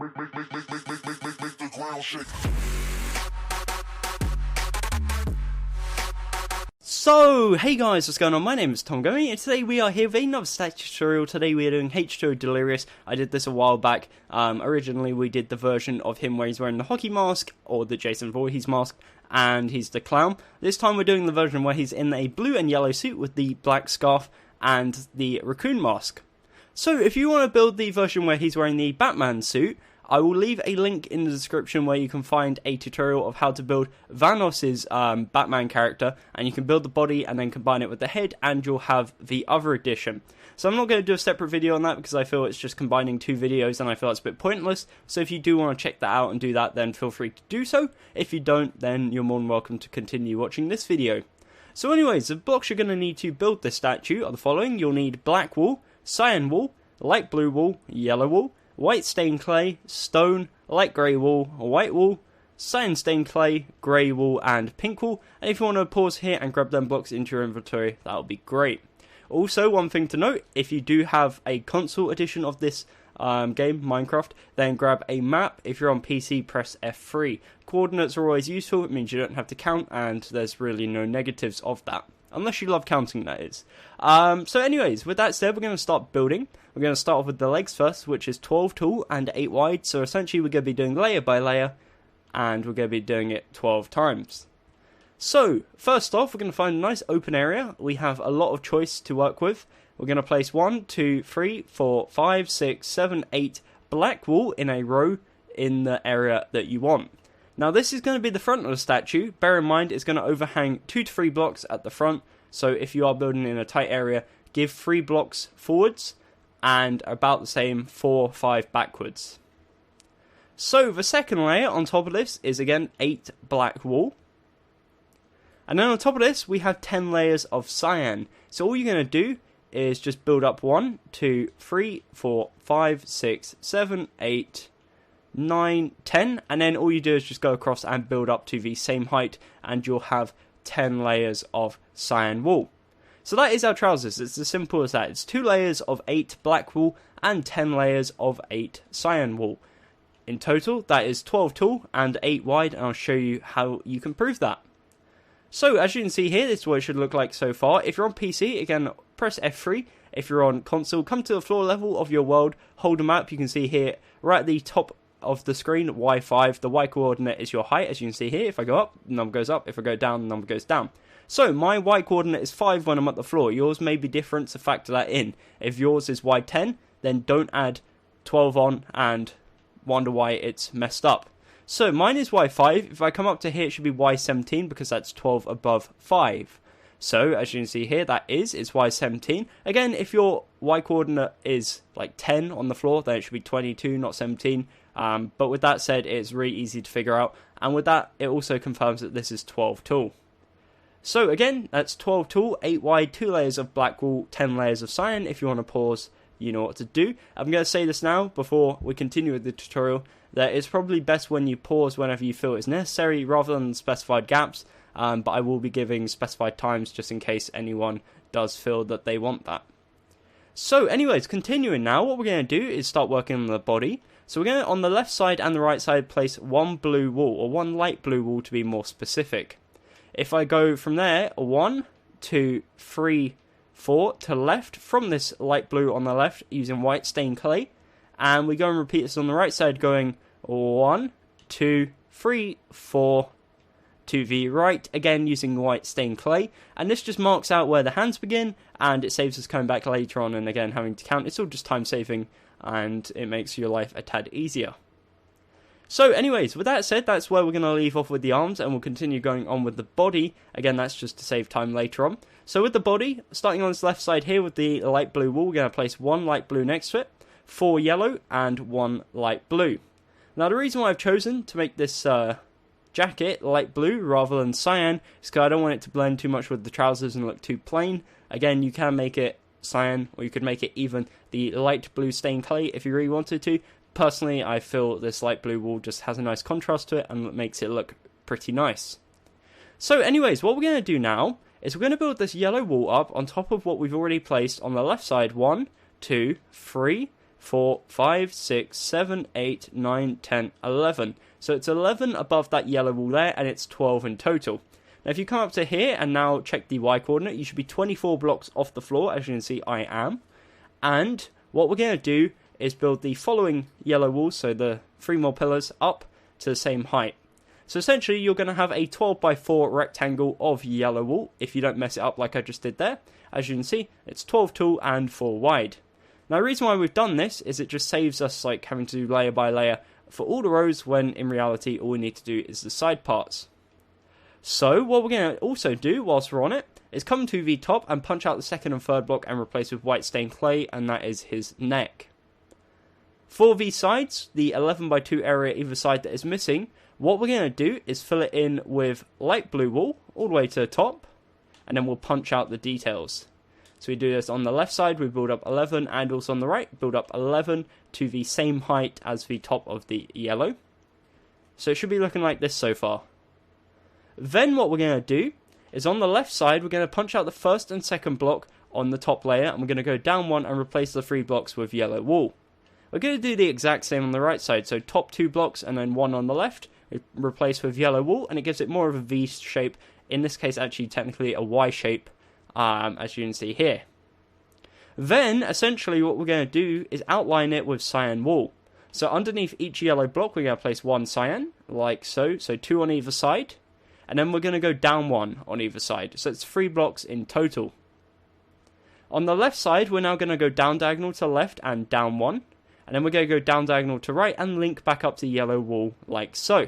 Make the ground shake. So, hey guys, what's going on? My name is By Gummy, and today we are here with another statue tutorial. Today we are doing H20 Delirious. I did this a while back. Originally we did the version of him where he's wearing the hockey mask, or the Jason Voorhees mask, and he's the clown. This time we're doing the version where he's in a blue and yellow suit with the black scarf and the Racoon mask. So, if you want to build the version where he's wearing the Batman suit, I will leave a link in the description where you can find a tutorial of how to build Vanos's Batman character, and you can build the body and then combine it with the head, and you'll have the other edition. So I'm not going to do a separate video on that because I feel it's just combining two videos and I feel it's a bit pointless. So if you do want to check that out and do that, then feel free to do so. If you don't, then you're more than welcome to continue watching this video. So anyways, the blocks you're going to need to build this statue are the following. You'll need black wool, cyan wool, light blue wool, yellow wool, white stained clay, stone, light grey wool, white wool, cyan stained clay, grey wool, and pink wool. And if you want to pause here and grab them blocks into your inventory, that would be great. Also, one thing to note, if you do have a console edition of this game, Minecraft, then grab a map. If you're on PC, press F3. Coordinates are always useful. It means you don't have to count, and there's really no negatives of that. Unless you love counting, that is. So anyways, with that said, we're going to start building. We're going to start off with the legs first, which is 12 tall and 8 wide. So essentially we're going to be doing layer by layer, and we're going to be doing it 12 times. So, first off, we're going to find a nice open area. We have a lot of choice to work with. We're going to place 1, 2, 3, 4, 5, 6, 7, 8 black wool in a row in the area that you want. Now this is going to be the front of the statue. Bear in mind it's going to overhang 2 to 3 blocks at the front. So if you are building in a tight area, give 3 blocks forwards and about the same 4 or 5 backwards. So the second layer on top of this is again 8 black wool. And then on top of this we have 10 layers of cyan. So all you're going to do is just build up 1, 2, 3, 4, 5, 6, 7, 8, 9, 10, and then all you do is just go across and build up to the same height, and you'll have 10 layers of cyan wool. So that is our trousers. It's as simple as that. It's 2 layers of 8 black wool and 10 layers of 8 cyan wool. In total, that is 12 tall and 8 wide, and I'll show you how you can prove that. So as you can see here, this is what it should look like so far. If you're on PC, again, press F3. If you're on console, come to the floor level of your world, hold a map. You can see here, right at the top of the screen, Y5. The Y coordinate is your height, as you can see here. If I go up, the number goes up. If I go down, the number goes down. So my Y coordinate is 5 when I'm at the floor. Yours may be different, so factor that in. If yours is Y10, then don't add 12 on and wonder why it's messed up. So mine is Y5. If I come up to here, it should be Y17 because that's 12 above 5. So as you can see here, it's Y17. Again, if your Y coordinate is like 10 on the floor, then it should be 22, not 17. But with that said, it's really easy to figure out. And with that, it also confirms that this is 12 tall. So again, that's 12 tall, 8 wide, 2 layers of black wool, 10 layers of cyan. If you want to pause, you know what to do. I'm going to say this now before we continue with the tutorial, that it's probably best when you pause whenever you feel it's necessary rather than specified gaps. But I will be giving specified times just in case anyone does feel that they want that. So anyways, continuing now, what we're going to do is start working on the body. So we're going to, on the left side and the right side, place 1 blue wool, or 1 light blue wool to be more specific. If I go from there, 1, 2, 3, 4 to left, from this light blue on the left, using white stained clay. And we go and repeat this on the right side, going 1, 2, 3, 4, to the right, again using white stained clay, and this just marks out where the hands begin, and it saves us coming back later on and again having to count. It's all just time saving, and it makes your life a tad easier. So anyways, with that said, that's where we're going to leave off with the arms, and we'll continue going on with the body. Again, that's just to save time later on. So with the body, starting on this left side here with the light blue wool, we're going to place 1 light blue next to it, 4 yellow, and 1 light blue. Now the reason why I've chosen to make this jacket light blue rather than cyan is because I don't want it to blend too much with the trousers and look too plain. Again, you can make it cyan, or you could make it even the light blue stained clay if you really wanted to. Personally, I feel this light blue wool just has a nice contrast to it and makes it look pretty nice. So anyways, what we're going to do now is we're going to build this yellow wool up on top of what we've already placed on the left side. 1, 2, 3, 4, 5, 6, 7, 8, 9, 10, 11. So it's 11 above that yellow wall there, and it's 12 in total. Now if you come up to here and now check the Y coordinate, you should be 24 blocks off the floor. As you can see, I am. And what we're going to do is build the following yellow walls, so the 3 more pillars, up to the same height. So essentially you're going to have a 12 by 4 rectangle of yellow wall, if you don't mess it up like I just did there. As you can see, it's 12 tall and 4 wide. Now the reason why we've done this is it just saves us like having to do layer by layer for all the rows, when in reality all we need to do is the side parts. So what we're going to also do whilst we're on it is come to the top and punch out the second and third block and replace with white stained clay, and that is his neck. For the sides, the 11 by 2 area either side that is missing, what we're going to do is fill it in with light blue wool all the way to the top, and then we'll punch out the details. So we do this on the left side, we build up 11, and also on the right, build up 11 to the same height as the top of the yellow. So it should be looking like this so far. Then what we're going to do is on the left side, we're going to punch out the first and second block on the top layer, and we're going to go down one and replace the 3 blocks with yellow wool. We're going to do the exact same on the right side, so top 2 blocks and then one on the left, replace with yellow wool, and it gives it more of a V shape, in this case actually technically a Y shape, as you can see here. Then essentially what we're going to do is outline it with cyan wool. So underneath each yellow block we're going to place 1 cyan, like so, so 2 on either side, and then we're going to go down 1 on either side, so it's 3 blocks in total. On the left side we're now going to go down diagonal to left and down 1, and then we're going to go down diagonal to right and link back up to yellow wool like so.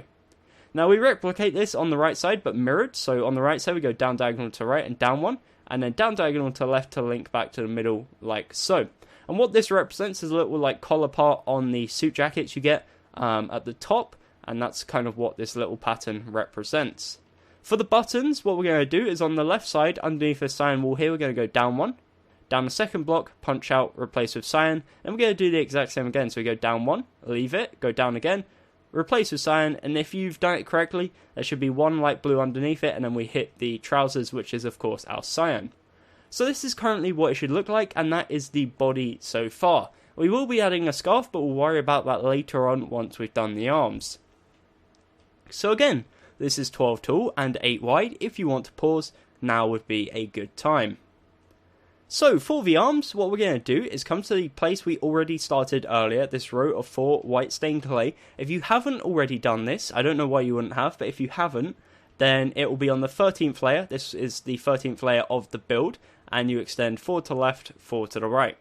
Now we replicate this on the right side but mirrored, so on the right side we go down diagonal to right and down 1, and then down diagonal to left to link back to the middle like so. And what this represents is a little like collar part on the suit jackets you get at the top, and that's kind of what this little pattern represents. For the buttons, what we're going to do is on the left side underneath the cyan wool here, we're going to go down 1, down the second block, punch out, replace with cyan, and we're going to do the exact same again. So we go down 1, leave it, go down again, replace with cyan, and if you've done it correctly, there should be 1 light blue underneath it, and then we hit the trousers, which is of course our cyan. So this is currently what it should look like, and that is the body so far. We will be adding a scarf, but we'll worry about that later on once we've done the arms. So again, this is 12 tall and 8 wide. If you want to pause, now would be a good time. So for the arms, what we're going to do is come to the place we already started earlier, this row of 4 white stained clay. If you haven't already done this, I don't know why you wouldn't have, but if you haven't, then it will be on the 13th layer. This is the 13th layer of the build, and you extend 4 to the left, 4 to the right.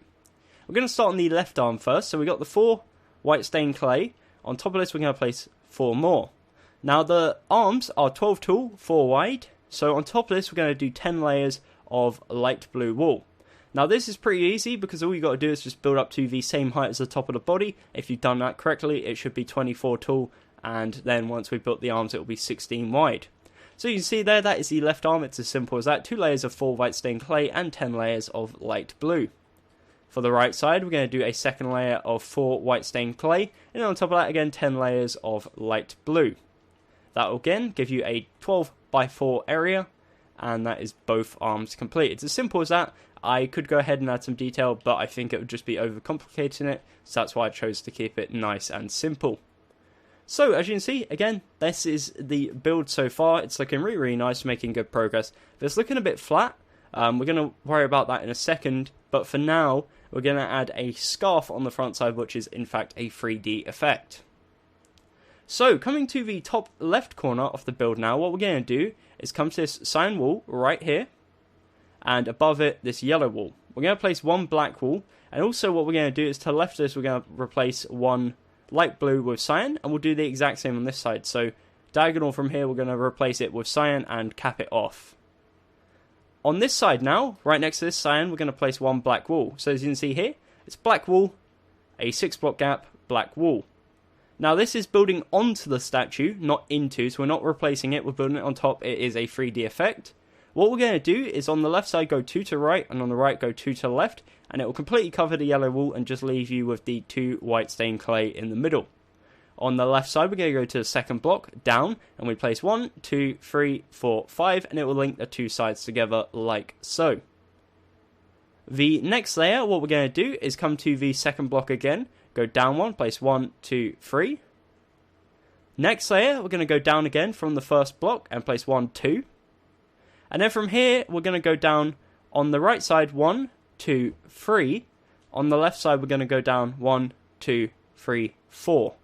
We're going to start on the left arm first, so we got the 4 white stained clay. On top of this, we're going to place 4 more. Now the arms are 12 tall, 4 wide, so on top of this, we're going to do 10 layers of light blue wool. Now this is pretty easy because all you got to do is just build up to the same height as the top of the body. If you've done that correctly, it should be 24 tall, and then once we've built the arms, it will be 16 wide. So you can see there, that is the left arm. It's as simple as that. 2 layers of 4 white stained clay and 10 layers of light blue. For the right side, we're going to do a second layer of 4 white stained clay, and on top of that again 10 layers of light blue. That will again give you a 12 by 4 area, and that is both arms complete. It's as simple as that. I could go ahead and add some detail, but I think it would just be overcomplicating it, so that's why I chose to keep it nice and simple. So as you can see, again, this is the build so far. It's looking really, really nice, making good progress. But it's looking a bit flat. We're going to worry about that in a second, but for now, we're going to add a scarf on the front side, which is in fact a 3D effect. So coming to the top left corner of the build now, what we're going to do is come to this cyan wool right here, and above it this yellow wool. We're going to place 1 black wool, and also what we're going to do is to the left of this, we're going to replace 1 light blue with cyan, and we'll do the exact same on this side. So diagonal from here, we're going to replace it with cyan and cap it off. On this side now, right next to this cyan, we're going to place 1 black wool. So as you can see here, it's black wool, a 6 block gap, black wool. Now this is building onto the statue, not into, so we're not replacing it, we're building it on top. It is a 3D effect. What we're going to do is on the left side go 2 to right, and on the right go 2 to the left, and it will completely cover the yellow wool and just leave you with the 2 white stained clay in the middle. On the left side we're going to go to the second block, down, and we place 1, 2, 3, 4, 5, and it will link the 2 sides together like so. The next layer, what we're going to do is come to the second block again, go down one, place 1, 2, 3. Next layer, we're going to go down again from the first block and place 1, 2. And then from here, we're going to go down on the right side 1, 2, 3. On the left side, we're going to go down 1, 2, 3, 4.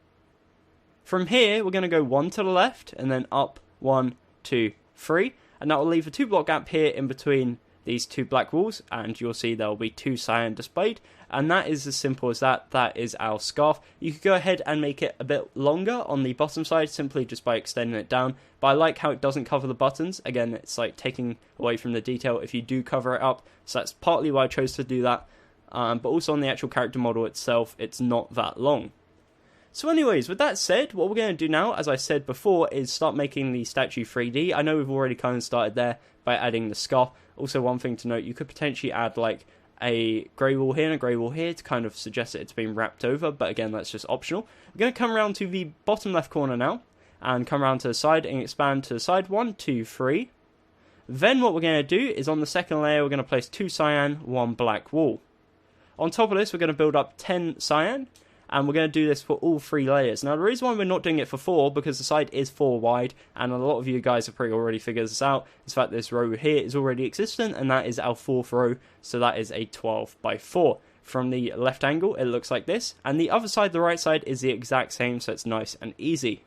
From here, we're going to go 1 to the left and then up 1, 2, 3. And that will leave a 2-block gap here in between these 2 black walls, and you'll see there will be 2 cyan displayed, and that is as simple as that. That is our scarf. You could go ahead and make it a bit longer on the bottom side simply just by extending it down, but I like how it doesn't cover the buttons. Again, it's like taking away from the detail if you do cover it up, so that's partly why I chose to do that, but also on the actual character model itself, it's not that long. So anyways, with that said, what we're going to do now, as I said before, is start making the statue 3D. I know we've already kind of started there by adding the scarf. Also, one thing to note, you could potentially add like a grey wall here and a grey wall here to kind of suggest that it's been wrapped over, but again, that's just optional. We're going to come around to the bottom left corner now, and come around to the side and expand to the side, 1, 2, 3. Then what we're going to do is on the second layer, we're going to place 2 cyan, 1 black wall. On top of this, we're going to build up 10 cyan, and we're going to do this for all 3 layers. Now, the reason why we're not doing it for 4, because the side is 4 wide, and a lot of you guys have probably already figured this out, is that this row here is already existent, and that is our 4th row, so that is a 12 by 4. From the left angle, it looks like this, and the other side, the right side, is the exact same, so it's nice and easy.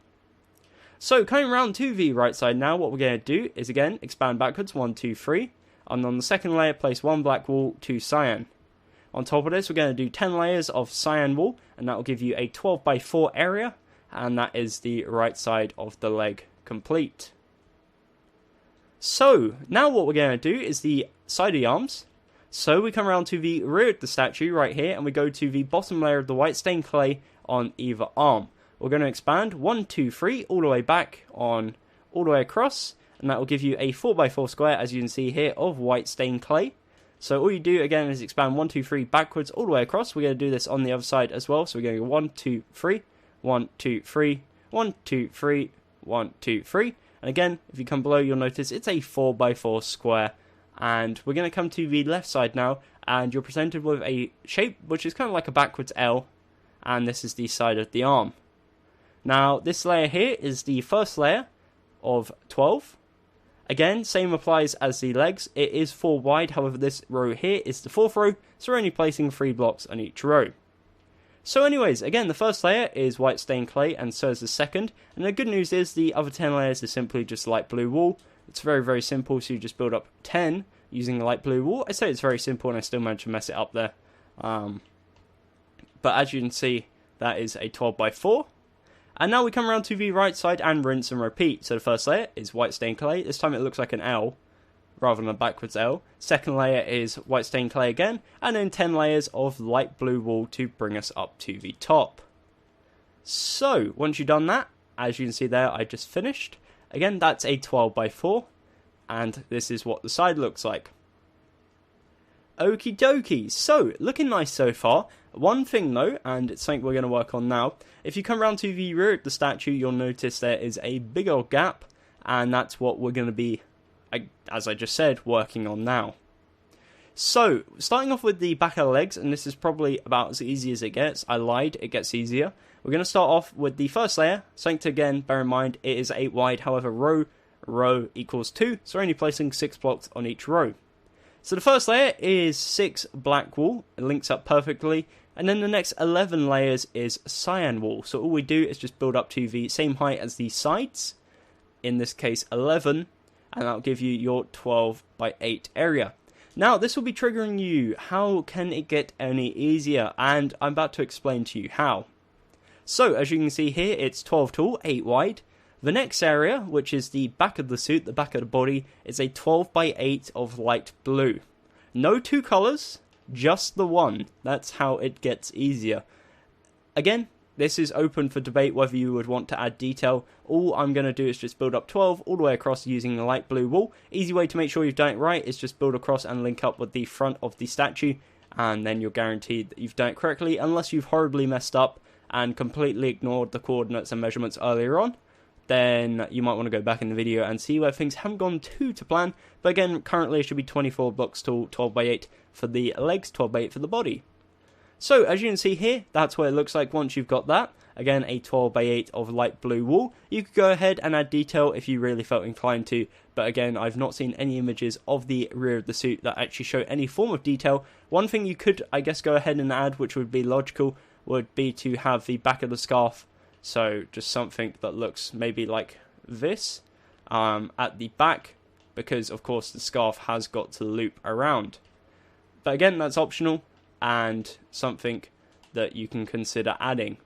So, coming around to the right side now, what we're going to do is, again, expand backwards, 1, 2, 3, and on the second layer, place 1 black wall, 2 cyan. On top of this, we're going to do 10 layers of cyan wool, and that will give you a 12 by 4 area, and that is the right side of the leg complete. So, now what we're going to do is the side of the arms. So we come around to the rear of the statue right here, and we go to the bottom layer of the white stained clay on either arm. We're going to expand 1, 2, 3 all the way back on, all the way across, and that will give you a 4 by 4 square, as you can see here, of white stained clay. So all you do again is expand 1, 2, 3 backwards all the way across. We're going to do this on the other side as well. So we're going to go 1, 2, 3, 1, 2, 3, 1, 2, 3, 1, 2, 3. And again, if you come below, you'll notice it's a 4 by 4 square. And we're going to come to the left side now, and you're presented with a shape which is kind of like a backwards L, and this is the side of the arm. Now, this layer here is the first layer of 12. Again, same applies as the legs. It is 4 wide, however this row here is the 4th row, so we're only placing 3 blocks on each row. So anyways, again, the first layer is white stained clay, and so is the second. And the good news is the other 10 layers is simply just light blue wool. It's very, very simple, so you just build up 10 using the light blue wool. I say it's very simple, and I still managed to mess it up there. But as you can see, that is a 12 by 4. And now we come around to the right side and rinse and repeat. So the first layer is white stained clay. This time it looks like an L rather than a backwards L. Second layer is white stained clay again. And then 10 layers of light blue wool to bring us up to the top. So once you've done that, as you can see there, I just finished. Again, that's a 12 by 4. And this is what the side looks like. Okie dokie, so looking nice so far. One thing though, and it's something we're going to work on now, if you come around to the rear of the statue, you'll notice there is a big old gap, and that's what we're going to be, as I just said, working on now. So, starting off with the back of the legs, and this is probably about as easy as it gets. I lied, it gets easier. We're going to start off with the first layer. Something to again bear in mind, it is 8 wide, however row equals 2, so we're only placing 6 blocks on each row. So the first layer is 6 black wool, it links up perfectly, and then the next 11 layers is cyan wool. So all we do is just build up to the same height as the sides, in this case 11, and that'll give you your 12 by 8 area. Now this will be triggering you, how can it get any easier? And I'm about to explain to you how. So as you can see here, it's 12 tall, 8 wide. The next area, which is the back of the suit, the back of the body, is a 12 by 8 of light blue. No 2 colours, just the one. That's how it gets easier. Again, this is open for debate whether you would want to add detail. All I'm going to do is just build up 12 all the way across using the light blue wool. Easy way to make sure you've done it right is just build across and link up with the front of the statue, and then you're guaranteed that you've done it correctly, unless you've horribly messed up and completely ignored the coordinates and measurements earlier on. then you might want to go back in the video and see where things haven't gone to plan. But again, currently it should be 24 blocks tall, 12 by 8 for the legs, 12 by 8 for the body. So as you can see here, that's what it looks like once you've got that. Again, a 12 by 8 of light blue wool. You could go ahead and add detail if you really felt inclined to, but again, I've not seen any images of the rear of the suit that actually show any form of detail. One thing you could, I guess, go ahead and add, which would be logical, would be to have the back of the scarf, so just something that looks maybe like this at the back, because of course the scarf has got to loop around. But again, that's optional and something that you can consider adding.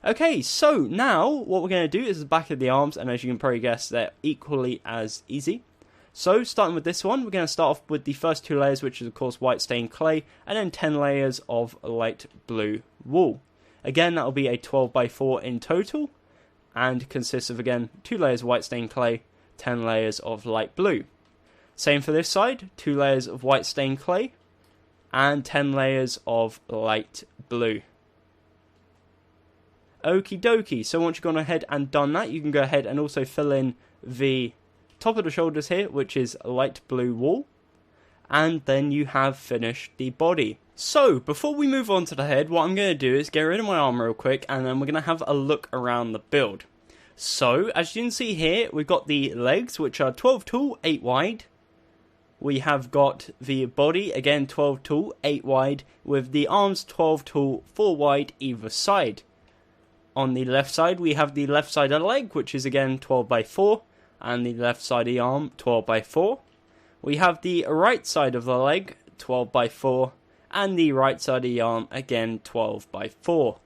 Okay, so now what we're going to do is the back of the arms, and as you can probably guess, they're equally as easy. So starting with this one, we're going to start off with the first 2 layers, which is of course white stained clay, and then 10 layers of light blue wool. Again, that will be a 12 by 4 in total, and consists of, again, 2 layers of white stained clay, 10 layers of light blue. Same for this side, 2 layers of white stained clay, and 10 layers of light blue. Okie dokie, so once you've gone ahead and done that, you can go ahead and also fill in the top of the shoulders here, which is light blue wool, and then you have finished the body. So, before we move on to the head, what I'm going to do is get rid of my arm real quick, and then we're going to have a look around the build. So, as you can see here, we've got the legs, which are 12 tall, 8 wide. We have got the body, again 12 tall, 8 wide, with the arms 12 tall, 4 wide either side. On the left side, we have the left side of the leg, which is again 12 by 4, and the left side of the arm, 12 by 4. We have the right side of the leg, 12 by 4, and the right side of the arm, again 12 by 4.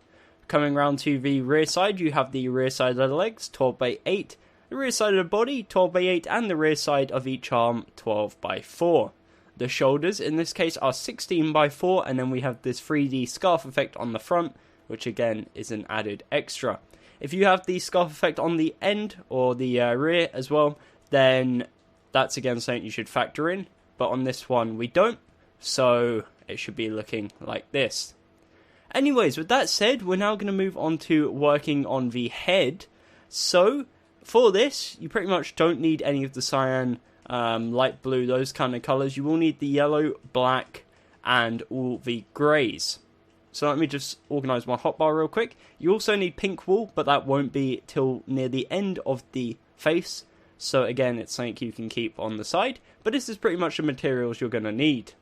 Coming round to the rear side, you have the rear side of the legs, 12 by 8, the rear side of the body, 12 by 8, and the rear side of each arm, 12 by 4. The shoulders, in this case, are 16 by 4, and then we have this 3D scarf effect on the front, which again is an added extra. If you have the scarf effect on the end or the rear as well, then that's again something you should factor in, but on this one we don't, so it should be looking like this. Anyways, with that said, we're now going to move on to working on the head. So for this, you pretty much don't need any of the cyan, light blue, those kind of colours. You will need the yellow, black, and all the greys. So let me just organise my hotbar real quick. You also need pink wool, but that won't be till near the end of the face. So again, it's something you can keep on the side. But this is pretty much the materials you're going to need.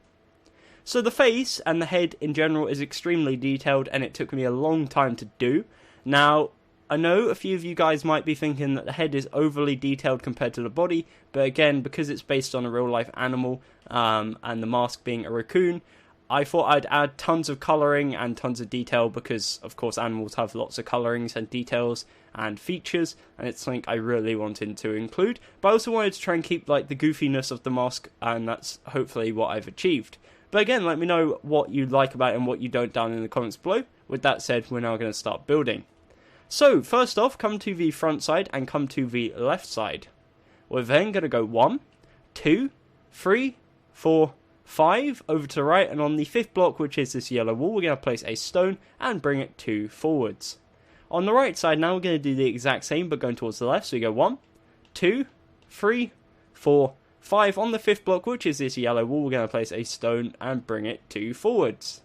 So the face and the head in general is extremely detailed, and it took me a long time to do. Now, I know a few of you guys might be thinking that the head is overly detailed compared to the body. But again, because it's based on a real life animal, and the mask being a raccoon, I thought I'd add tons of colouring and tons of detail because, of course, animals have lots of colourings and details and features, and it's something I really wanted to include. But I also wanted to try and keep like the goofiness of the mask, and that's hopefully what I've achieved. But again, let me know what you like about it and what you don't down in the comments below. With that said, we're now going to start building. So, first off, come to the front side and come to the left side. We're then going to go 1, 2, 3, 4, 5 over to the right, and on the 5th block, which is this yellow wall, we're going to place a stone and bring it 2 forwards. On the right side now, we're going to do the exact same but going towards the left, so we go 1, 2, 3, 4, 5. On the 5th block, which is this yellow wall, we're going to place a stone and bring it 2 forwards.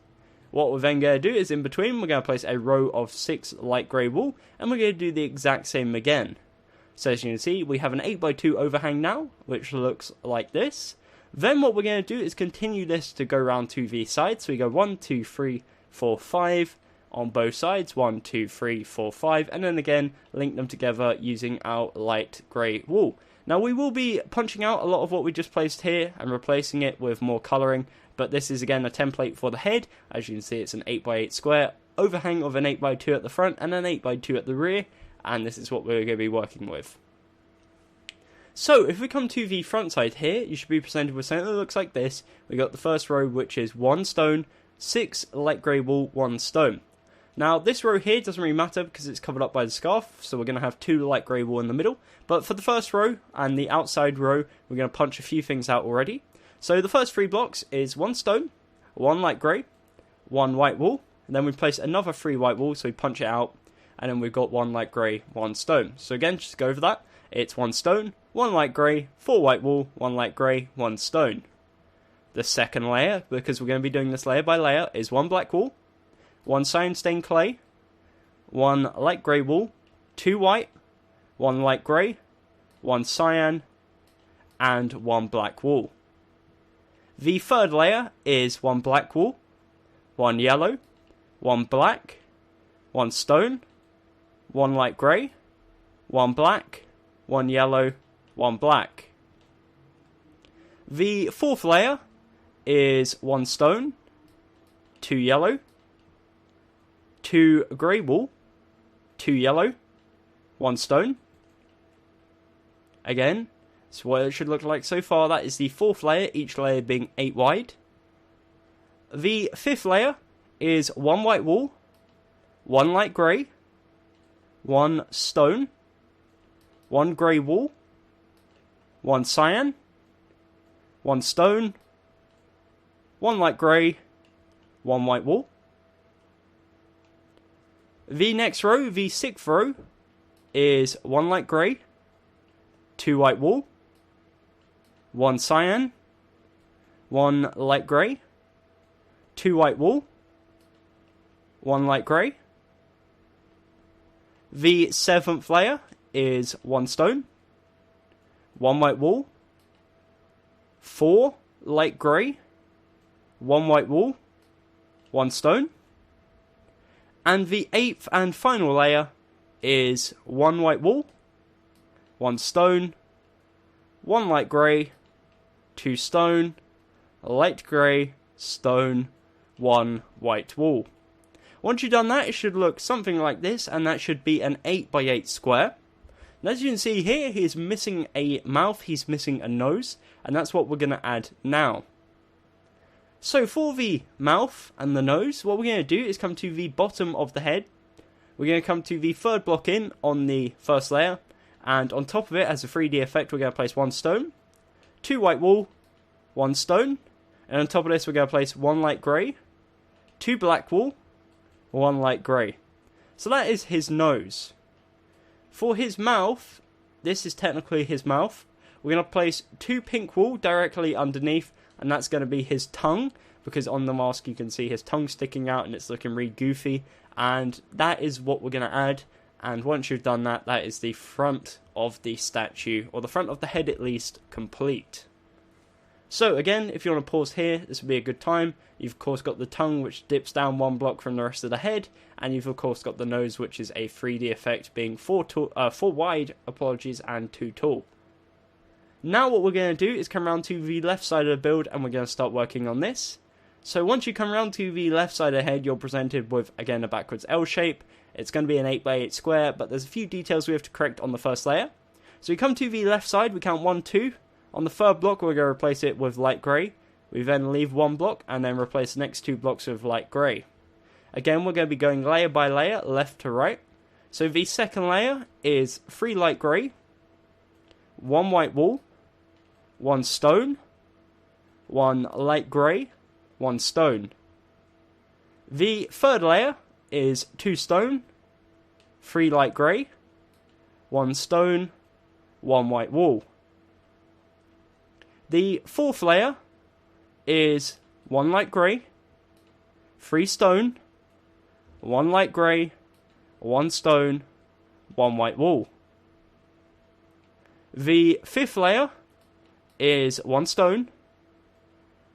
What we're then going to do is in between, we're going to place a row of 6 light grey wool, and we're going to do the exact same again. So as you can see, we have an 8x2 overhang now, which looks like this. Then what we're going to do is continue this to go around to the sides. So we go 1, 2, 3, 4, 5 on both sides. 1, 2, 3, 4, 5. And then again, link them together using our light grey wool. Now we will be punching out a lot of what we just placed here and replacing it with more colouring. But this is again a template for the head. As you can see, it's an 8x8 square. Overhang of an 8x2 at the front and an 8x2 at the rear. And this is what we're going to be working with. So, if we come to the front side here, you should be presented with something that looks like this. We got the first row, which is 1 stone, 6 light grey wool, 1 stone. Now, this row here doesn't really matter because it's covered up by the scarf, so we're going to have 2 light grey wool in the middle. But for the first row and the outside row, we're going to punch a few things out already. So, the first 3 blocks is 1 stone, 1 light grey, 1 white wool, and then we place another 3 white wool, so we punch it out. and then we've got 1 light grey, 1 stone. So again, just go over that. It's 1 stone, 1 light grey, 4 white wool, 1 light grey, 1 stone. The second layer, because we're going to be doing this layer by layer, is 1 black wool, 1 cyan stained clay, 1 light grey wool, 2 white, 1 light grey, 1 cyan, and 1 black wool. The third layer is 1 black wool, 1 yellow, 1 black, 1 stone, 1 light grey, 1 black, 1 yellow, 1 black. The fourth layer is 1 stone, 2 yellow, 2 grey wool, 2 yellow, 1 stone. Again, that's what it should look like so far. That is the fourth layer, each layer being 8 wide. The fifth layer is 1 white wool, 1 light grey, 1 stone, 1 grey wool, 1 cyan, 1 stone, 1 light grey, 1 white wool. The next row, the sixth row, is 1 light grey, 2 white wool, 1 cyan, 1 light grey, 2 white wool, 1 light grey. The seventh layer is 1 stone, 1 white wool, 4 light grey, 1 white wool, 1 stone. And the eighth and final layer is 1 white wool, 1 stone, 1 light grey, 2 stone, light grey, stone, 1 white wool. Once you've done that, it should look something like this, and that should be an 8x8 square. And as you can see here, he's missing a mouth, he's missing a nose, and that's what we're going to add now. So for the mouth and the nose, what we're going to do is come to the bottom of the head. We're going to come to the third block in on the first layer, and on top of it, as a 3D effect, we're going to place 1 stone, 2 white wool, 1 stone, and on top of this, we're going to place 1 light grey, 2 black wool, 1 light grey. So that is his nose. For his mouth, this is technically his mouth, we're going to place 2 pink wool directly underneath, and that's going to be his tongue, because on the mask you can see his tongue sticking out and it's looking really goofy, and that is what we're going to add. And once you've done that, that is the front of the statue, or the front of the head at least, complete. So again, if you want to pause here, this would be a good time. You've of course got the tongue, which dips down 1 block from the rest of the head, and you've of course got the nose, which is a 3D effect, being 4 wide, and 2 tall. Now what we're going to do is come around to the left side of the build, and we're going to start working on this. So once you come around to the left side of the head, you're presented with, again, a backwards L shape. It's going to be an 8x8 square, but there's a few details we have to correct on the first layer. So we come to the left side, we count 1, 2. On the third block, we're going to replace it with light grey. We then leave 1 block, and then replace the next 2 blocks with light grey. Again, we're going to be going layer by layer, left to right. So the second layer is 3 light grey, 1 white wool, 1 stone, 1 light grey, 1 stone. The third layer is 2 stone, 3 light grey, 1 stone, 1 white wool. The fourth layer is 1 light grey, 3 stone, 1 light grey, 1 stone, 1 white wool. The fifth layer is 1 stone,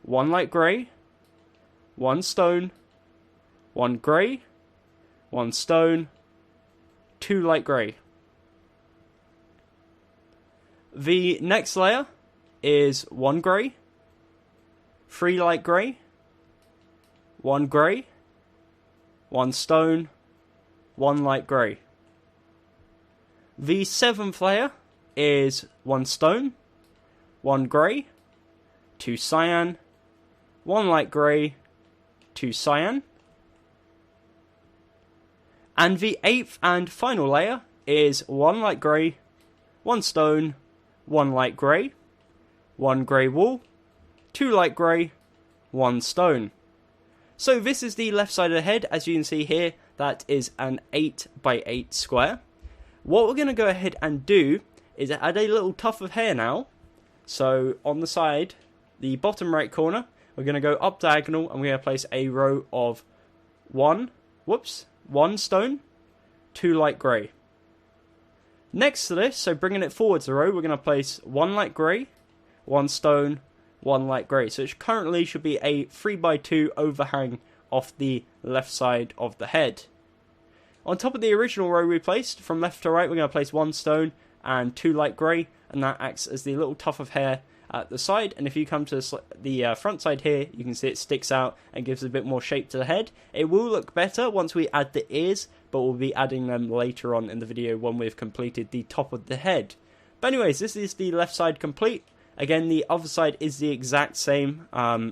1 light grey, 1 stone, 1 grey, 1 stone, 2 light grey. The next layer is 1 grey, 3 light grey, 1 grey, 1 stone, 1 light grey. The seventh layer is 1 stone, 1 grey, 2 cyan, 1 light grey, 2 cyan. And the eighth and final layer is 1 light grey, 1 stone, 1 light grey, 1 grey wool, 2 light grey, 1 stone. So this is the left side of the head. As you can see here, that is an 8 by 8 square. What we're going to go ahead and do is add a little tuft of hair now. So on the side, the bottom right corner, we're going to go up diagonal and we're going to place a row of one stone, 2 light grey. Next to this, so bringing it forwards a row, we're going to place 1 light grey, 1 stone, 1 light grey. So it currently should be a 3 by 2 overhang off the left side of the head. On top of the original row we placed, from left to right, we're going to place 1 stone and 2 light grey, and that acts as the little tuft of hair at the side. And if you come to the front side here, you can see it sticks out and gives a bit more shape to the head. It will look better once we add the ears, but we'll be adding them later on in the video when we've completed the top of the head. But anyways, this is the left side complete. Again, the other side is the exact same.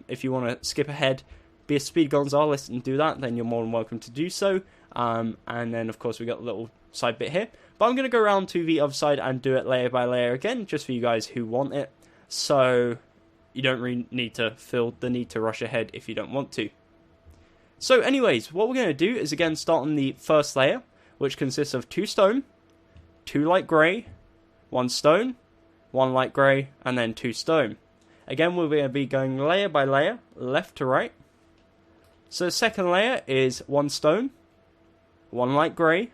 If you want to skip ahead, be a Speed Gonzalez and do that, then you're more than welcome to do so. And then, of course, we got a little side bit here. But I'm going to go around to the other side and do it layer by layer again, just for you guys who want it. So you don't really need to feel the need to rush ahead if you don't want to. So anyways, what we're going to do is again start on the first layer, which consists of 2 stone, 2 light grey, 1 stone, 1 light grey, and then 2 stone. Again, we're going to be going layer by layer, left to right. So the second layer is 1 stone, 1 light grey,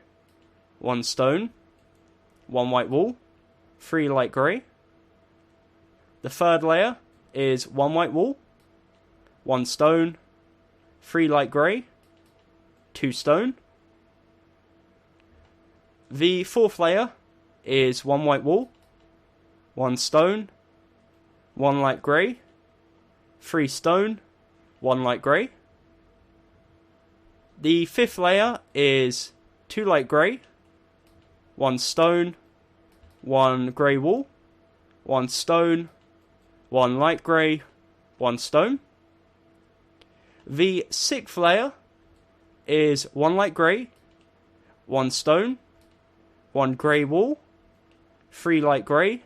1 stone, 1 white wool, 3 light grey. The third layer is 1 white wool, 1 stone, 3 light grey, 2 stone. The fourth layer is 1 white wool, 1 stone, 1 light grey, 3 stone, 1 light grey. The fifth layer is 2 light grey, 1 stone, 1 grey wool, 1 stone, 1 light grey, 1 stone. The sixth layer is 1 light grey, 1 stone, 1 grey wool, 3 light grey,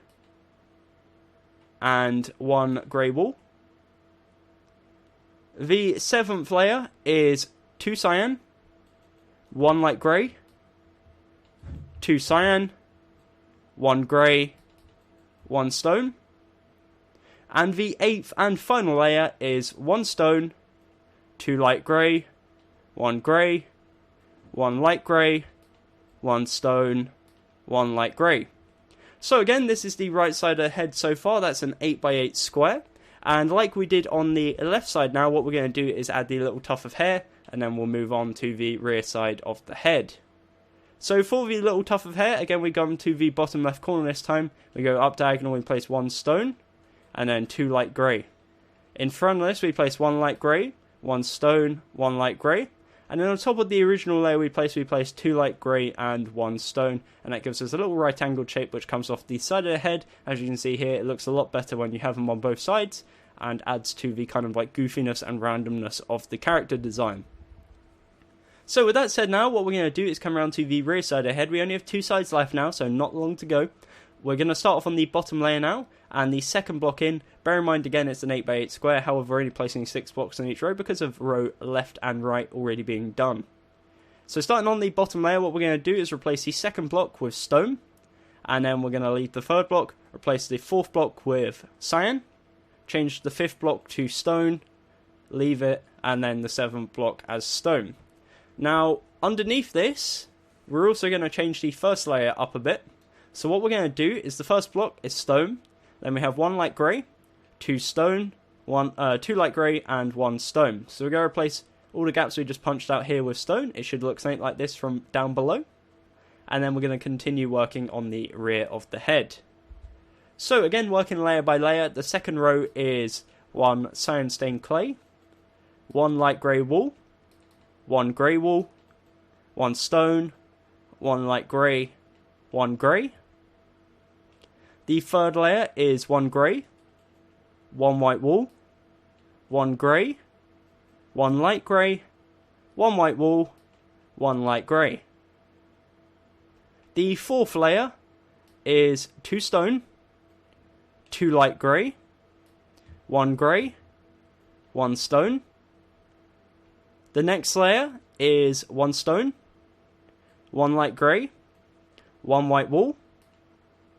and 1 grey wool. The seventh layer is 2 cyan, 1 light grey, 2 cyan, 1 grey, 1 stone. And the eighth and final layer is 1 stone, 2 light grey, 1 grey, 1 light grey, 1 stone, 1 light grey. So again, this is the right side of the head so far. That's an 8 by 8 square. And like we did on the left side now, what we're going to do is add the little tuft of hair, and then we'll move on to the rear side of the head. So for the little tuft of hair, again we come to the bottom left corner this time. We go up diagonal, we place 1 stone, and then 2 light grey. In front of this, we place 1 light grey, 1 stone, 1 light grey. And then on top of the original layer we place 2 light grey and 1 stone. And that gives us a little right angled shape which comes off the side of the head. As you can see here, it looks a lot better when you have them on both sides, and adds to the kind of like goofiness and randomness of the character design. So with that said now, what we're going to do is come around to the rear side of the head. We only have 2 sides left now, so not long to go. We're going to start off on the bottom layer now, and the second block in. Bear in mind again it's an 8 by 8 square, however we're only placing 6 blocks on each row because of row left and right already being done. So starting on the bottom layer, what we're going to do is replace the second block with stone, and then we're going to leave the third block, replace the fourth block with cyan, change the fifth block to stone, leave it, and then the seventh block as stone. Now underneath this, we're also going to change the first layer up a bit. So what we're going to do is the first block is stone, then we have 1 light grey, 2 stone, 2 light grey, and 1 stone. So we're going to replace all the gaps we just punched out here with stone. It should look something like this from down below. And then we're going to continue working on the rear of the head. So again, working layer by layer, the second row is 1 cyan stained clay, 1 light grey wool, 1 grey wool, 1 stone, 1 light grey, 1 grey. The third layer is 1 grey, 1 white wool, 1 grey, 1 light grey, 1 white wool, 1 light grey. The fourth layer is 2 stone, 2 light grey, 1 grey, 1 stone. The next layer is 1 stone, 1 light grey, 1 white wool,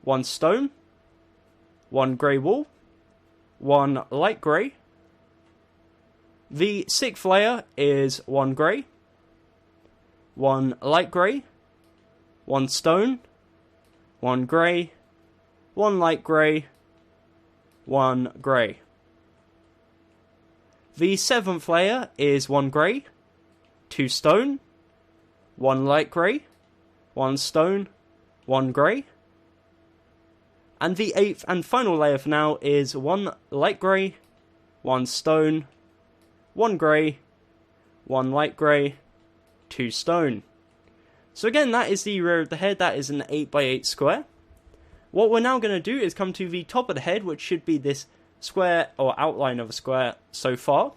1 stone, 1 grey wool, 1 light grey. The 6th layer is 1 grey, 1 light grey, 1 stone, 1 grey, 1 light grey, 1 grey. The 7th layer is 1 grey, 2 stone, 1 light grey, 1 stone, 1 grey. And the 8th and final layer for now is 1 light grey, 1 stone, 1 grey, 1 light grey, 2 stone. So again, that is the rear of the head. That is an 8x8 square. What we're now going to do is come to the top of the head, which should be this square or outline of a square so far.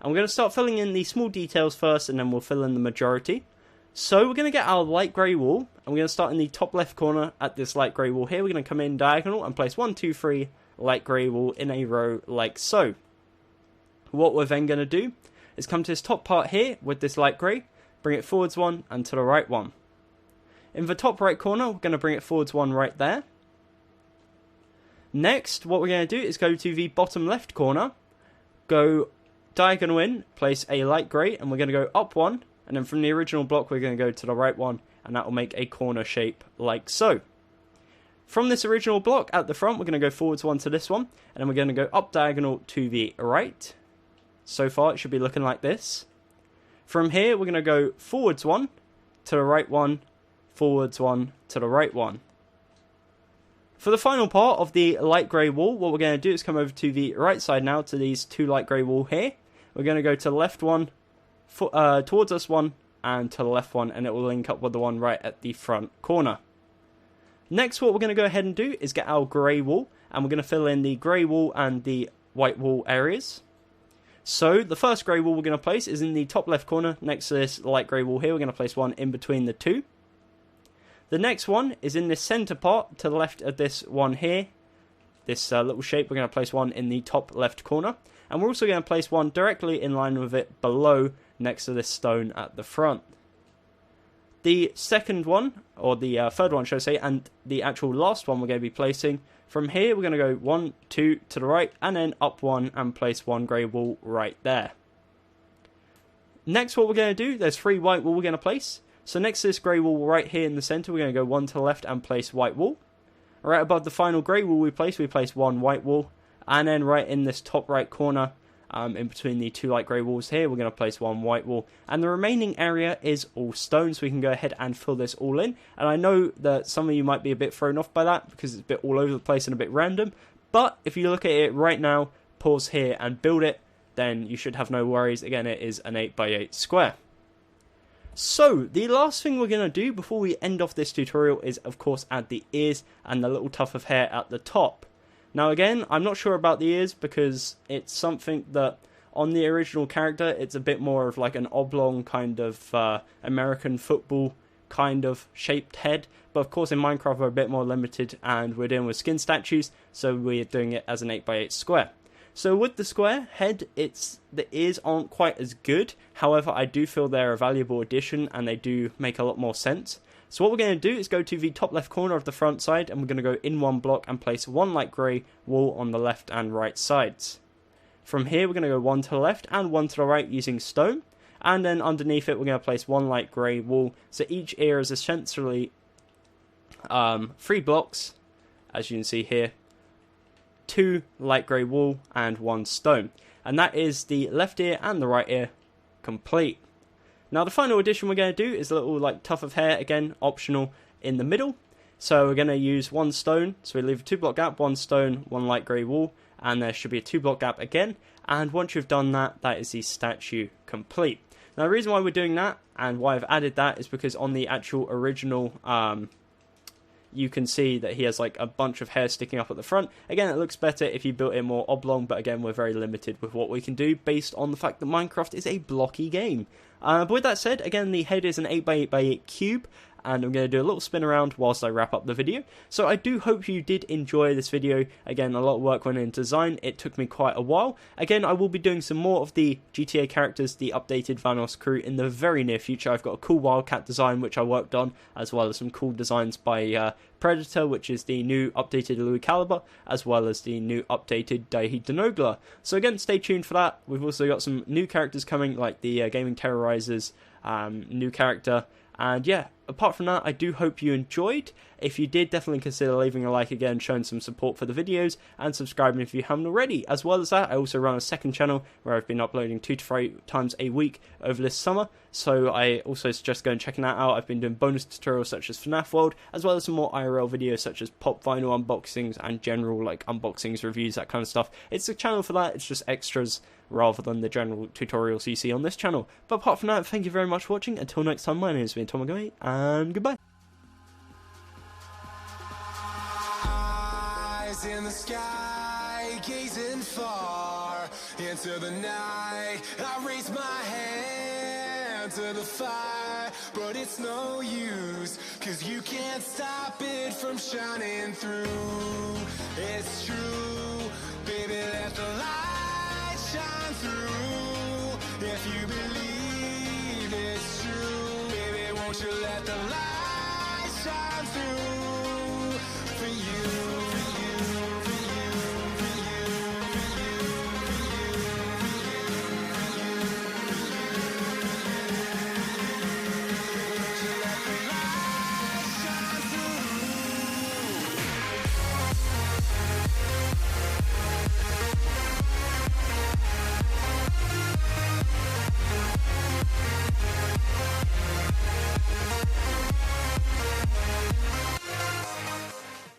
And we're going to start filling in the small details first, and then we'll fill in the majority. So we're going to get our light grey wool, and we're going to start in the top left corner at this light grey wool here. We're going to come in diagonal and place 1, 2, 3 light grey wool in a row like so. What we're then going to do is come to this top part here with this light grey, bring it forwards 1 and to the right 1. In the top right corner, we're going to bring it forwards 1 right there. Next, what we're going to do is go to the bottom left corner, go diagonal in, place a light grey, and we're going to go up 1, and then from the original block we're going to go to the right 1, and that will make a corner shape like so. From this original block at the front, we're going to go forwards 1 to this one, and then we're going to go up diagonal to the right. So far it should be looking like this. From here we're going to go forwards 1 to the right 1, forwards 1 to the right 1. For the final part of the light grey wool, what we're going to do is come over to the right side now to these 2 light grey wool here. We're going to go to the left 1, towards us 1, and to the left 1, and it will link up with the one right at the front corner. Next, what we're going to go ahead and do is get our grey wool, and we're going to fill in the grey wool and the white wool areas. So the first grey wool we're going to place is in the top left corner next to this light grey wool here. We're going to place 1 in between the 2. The next one is in this centre part to the left of this one here. This little shape, we're going to place 1 in the top left corner. And we're also going to place 1 directly in line with it below next to this stone at the front. The second one, or the third one should I say, and the actual last one we're going to be placing, from here we're going to go 1, 2 to the right, and then up 1 and place 1 grey wool right there. Next, what we're going to do, there's 3 white wool we're going to place. So next to this grey wool right here in the centre, we're going to go 1 to the left and place white wool. Right above the final grey wool we place 1 white wool. And then right in this top right corner, in between the 2 light grey walls here, we're going to place 1 white wool. And the remaining area is all stone, so we can go ahead and fill this all in. And I know that some of you might be a bit thrown off by that, because it's a bit all over the place and a bit random. But if you look at it right now, pause here and build it, then you should have no worries. Again, it is an 8x8 square. So, the last thing we're going to do before we end off this tutorial is, of course, add the ears and the little tuft of hair at the top. Now, again, I'm not sure about the ears because it's something that, on the original character, it's a bit more of like an oblong kind of American football kind of shaped head. But, of course, in Minecraft, we're a bit more limited and we're dealing with skin statues, so we're doing it as an 8x8 square. So with the square head, the ears aren't quite as good. However, I do feel they're a valuable addition and they do make a lot more sense. So what we're going to do is go to the top left corner of the front side and we're going to go in 1 block and place 1 light grey wool on the left and right sides. From here, we're going to go 1 to the left and 1 to the right using stone. And then underneath it, we're going to place 1 light grey wool. So each ear is essentially 3 blocks, as you can see here. 2 light grey wool and 1 stone. And that is the left ear and the right ear complete. Now the final addition we're going to do is a little like tuft of hair, again optional, in the middle. So we're going to use 1 stone, so we leave a 2 block gap, 1 stone, 1 light grey wool, and there should be a 2 block gap again. And once you've done that, that is the statue complete. Now the reason why we're doing that and why I've added that is because on the actual original you can see that he has like a bunch of hair sticking up at the front. Again, it looks better if you built it more oblong, but again, we're very limited with what we can do based on the fact that Minecraft is a blocky game. But with that said, again, the head is an 8x8x8 cube, and I'm going to do a little spin around whilst I wrap up the video. So I do hope you did enjoy this video. Again, a lot of work went into design. It took me quite a while. Again, I will be doing some more of the GTA characters, the updated Vanos crew, in the very near future. I've got a cool Wildcat design which I worked on, as well as some cool designs by Predator, which is the new updated Louis Caliber, as well as the new updated Daihi Denogla. So again, stay tuned for that. We've also got some new characters coming, like the Gaming Terrorizers new character. And yeah, apart from that, I do hope you enjoyed. If you did, definitely consider leaving a like again, showing some support for the videos, and subscribing if you haven't already. As well as that, I also run a second channel where I've been uploading 2 to 3 times a week over this summer, so I also suggest going and checking that out. I've been doing bonus tutorials such as FNAF World, as well as some more IRL videos such as pop vinyl unboxings and general like unboxings, reviews, that kind of stuff. It's a channel for that, it's just extras rather than the general tutorials you see on this channel. But apart from that, thank you very much for watching. Until next time, my name has been By Gummy, and goodbye. Eyes in the sky, gazing far into the night. I raise my hand to the fire, but it's no use, 'cause you can't stop it from shining through. It's true, baby, let the light shine through. If you believe it's true, baby, won't you let the light shine